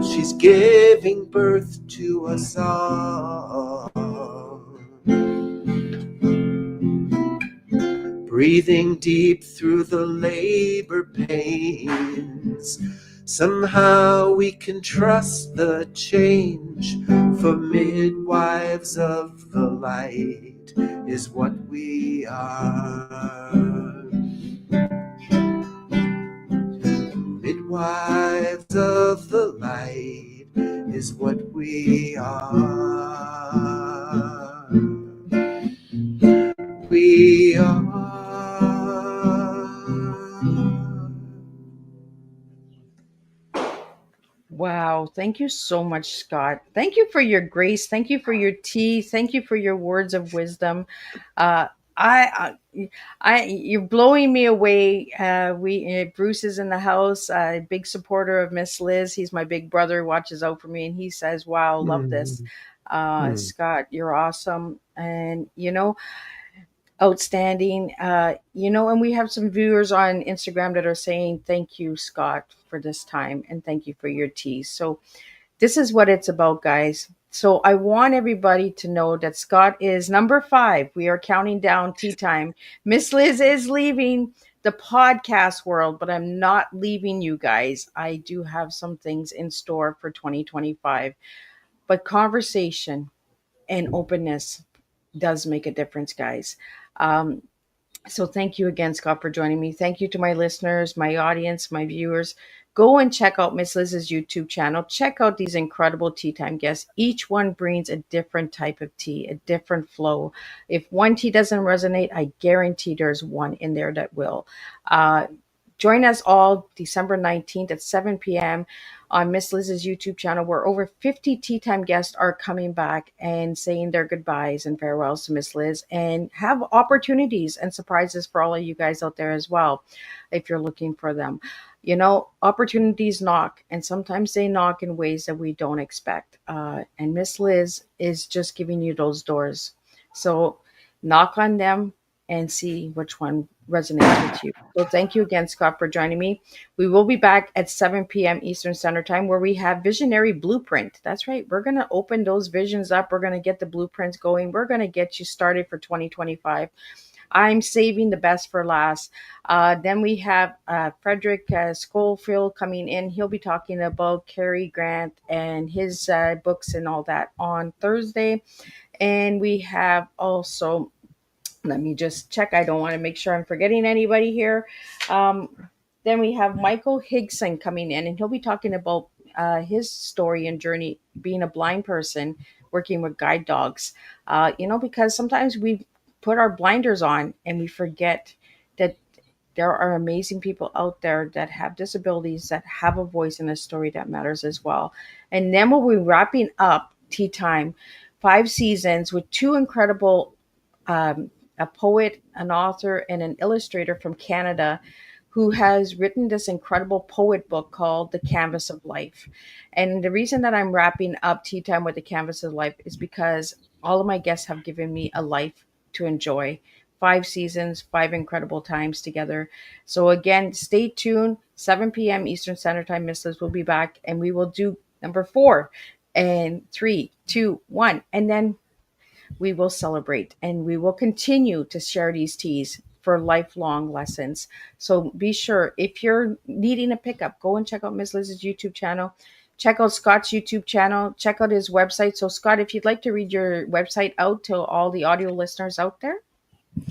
She's giving birth to us all. Breathing deep through the labor pains. Somehow we can trust the change, for midwives of the light is what we are. Midwives of the light is what we are. We are. Wow. Thank you so much, Scott. Thank you for your grace. Thank you for your tea. Thank you for your words of wisdom. Uh, you're blowing me away. Bruce is in the house, big supporter of Miss Liz. He's my big brother, watches out for me, and he says, "Wow, love this, Scott. You're awesome." And outstanding. And we have some viewers on Instagram that are saying, "Thank you, Scott, for this time, and thank you for your tea." So this is what it's about, guys. So I want everybody to know that Scott is number 5. We are counting down tea time. Miss Liz is leaving the podcast world, but I'm not leaving you guys. I do have some things in store for 2025. But conversation and openness does make a difference, guys. Um, so thank you again, Scott, for joining me. Thank you to my listeners, my audience, my viewers. Go and check out Miss Liz's YouTube channel. Check out these incredible tea time guests. Each one brings a different type of tea, a different flow. If one tea doesn't resonate, I guarantee there's one in there that will. Uh, Join us all December 19th at 7 p.m. on Miss Liz's YouTube channel, where over 50 tea time guests are coming back and saying their goodbyes and farewells to Miss Liz, and have opportunities and surprises for all of you guys out there as well, if you're looking for them. Opportunities knock, and sometimes they knock in ways that we don't expect. And Miss Liz is just giving you those doors. So knock on them and see which one resonates with you. So thank you again, Scott, for joining me. We will be back at 7 p.m. Eastern Standard Time, where we have Visionary Blueprint. That's right. We're going to open those visions up. We're going to get the blueprints going. We're going to get you started for 2025. I'm saving the best for last. Then we have Frederick Schofield coming in. He'll be talking about Cary Grant and his books and all that on Thursday. And we have also, let me just check. I don't want to make sure I'm forgetting anybody here. Then we have Michael Higson coming in, and he'll be talking about his story and journey being a blind person working with guide dogs. Because sometimes we put our blinders on and we forget that there are amazing people out there that have disabilities, that have a voice and a story that matters as well. And then we'll be wrapping up Tea Time, 5 seasons with 2 incredible a poet, an author, and an illustrator from Canada who has written this incredible poet book called The Canvas of Life. And the reason that I'm wrapping up Tea Time with The Canvas of Life is because all of my guests have given me a life to enjoy. 5 seasons, 5 incredible times together. So again, stay tuned. 7 p.m. Eastern Standard Time, Miss Liz will be back, and we will do number 4 and 3, 2, 1. And then we will celebrate, and we will continue to share these teas for lifelong lessons. So be sure, if you're needing a pickup, go and check out Miss Liz's YouTube channel. Check out Scott's YouTube channel. Check out his website. So Scott, if you'd like to read your website out to all the audio listeners out there.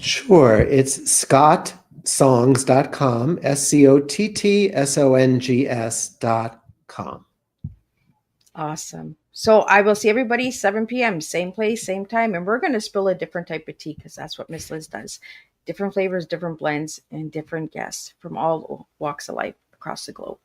Sure. It's scottsongs.com, SCOTTSONGS.com. Awesome. So I will see everybody 7 p.m., same place, same time. And we're going to spill a different type of tea, because that's what Miss Liz does. Different flavors, different blends, and different guests from all walks of life across the globe.